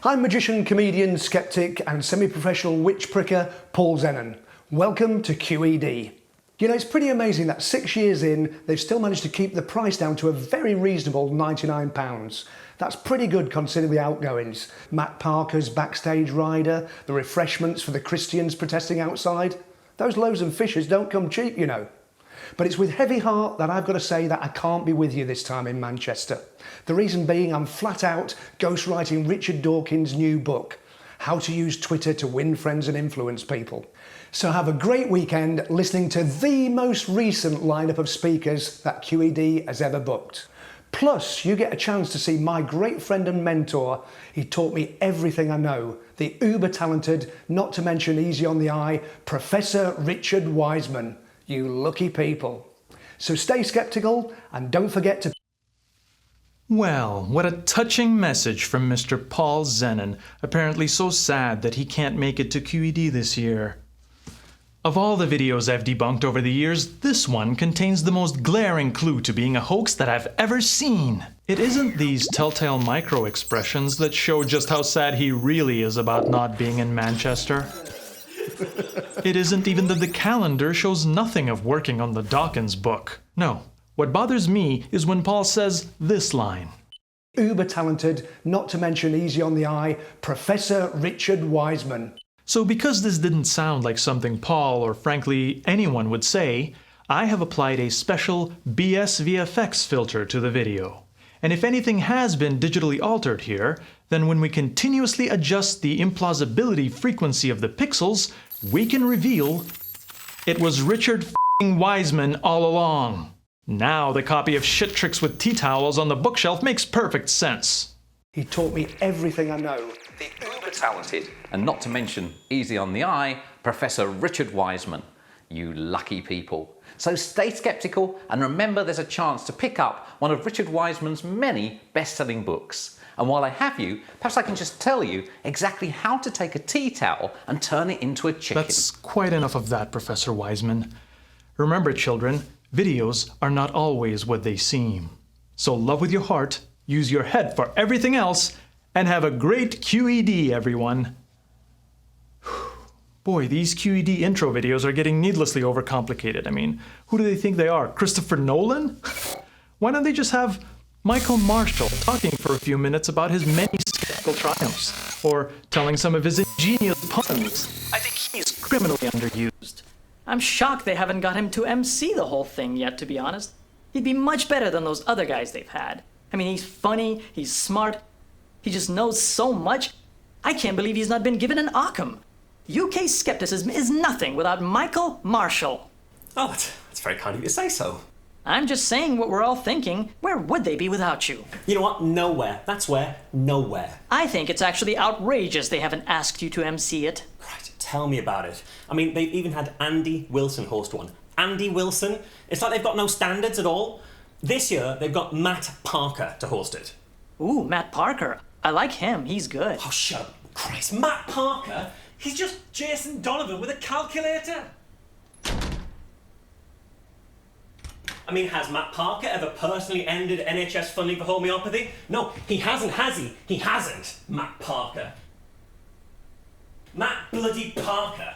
I'm magician, comedian, skeptic and semi-professional witch pricker Paul Zenon. Welcome to QED. You know, it's pretty amazing that 6 years in, they've still managed to keep the price down to a very reasonable £99. That's pretty good considering the outgoings. Matt Parker's backstage rider, the refreshments for the Christians protesting outside. Those loaves and fishes don't come cheap, you know. But it's with heavy heart that I've got to say that I can't be with you this time in Manchester. The reason being I'm flat out ghostwriting Richard Dawkins' new book, How to Use Twitter to Win Friends and Influence People. So have a great weekend listening to the most recent lineup of speakers that QED has ever booked. Plus, you get a chance to see my great friend and mentor. He taught me everything I know. The uber-talented, not to mention easy on the eye, Professor Richard Wiseman. You lucky people. So stay skeptical and don't forget to... Well, what a touching message from Mr. Paul Zenon, apparently so sad that he can't make it to QED this year. Of all the videos I've debunked over the years, this one contains the most glaring clue to being a hoax that I've ever seen. It isn't these telltale micro-expressions that show just how sad he really is about not being in Manchester. It isn't even that the calendar shows nothing of working on the Dawkins book. No, what bothers me is when Paul says this line. Uber-talented, not to mention easy on the eye, Professor Richard Wiseman. So because this didn't sound like something Paul or frankly anyone would say, I have applied a special BS VFX filter to the video. And if anything has been digitally altered here, then when we continuously adjust the implausibility frequency of the pixels, we can reveal it was Richard Wiseman all along. Now the copy of Shit Tricks with Tea Towels on the bookshelf makes perfect sense. He taught me everything I know. The uber-talented, and not to mention easy on the eye, Professor Richard Wiseman. You lucky people. So stay skeptical and remember there's a chance to pick up one of Richard Wiseman's many best-selling books. And while I have you, perhaps I can just tell you exactly how to take a tea towel and turn it into a chicken. That's quite enough of that, Professor Wiseman. Remember, children, videos are not always what they seem. So love with your heart, use your head for everything else, and have a great QED, everyone. Boy, these QED intro videos are getting needlessly overcomplicated. I mean, who do they think they are? Christopher Nolan? Why don't they just have Michael Marshall talking for a few minutes about his many skeptical triumphs, or telling some of his ingenious puns? I think he's criminally underused. I'm shocked they haven't got him to MC the whole thing yet, to be honest. He'd be much better than those other guys they've had. I mean, he's funny, he's smart, he just knows so much. I can't believe he's not been given an Occam. UK skepticism is nothing without Michael Marshall. Oh, that's very kind of you to say so. I'm just saying what we're all thinking. Where would they be without you? You know what? Nowhere. That's where. Nowhere. I think it's actually outrageous they haven't asked you to MC it. Right, tell me about it. I mean, they've even had Andy Wilson host one. Andy Wilson? It's like they've got no standards at all. This year, they've got Matt Parker to host it. Ooh, Matt Parker. I like him. He's good. Oh, shut up. Christ, Matt Parker? He's just Jason Donovan with a calculator. I mean, has Matt Parker ever personally ended NHS funding for homeopathy? No, he hasn't, has he? He hasn't, Matt Parker. Matt bloody Parker.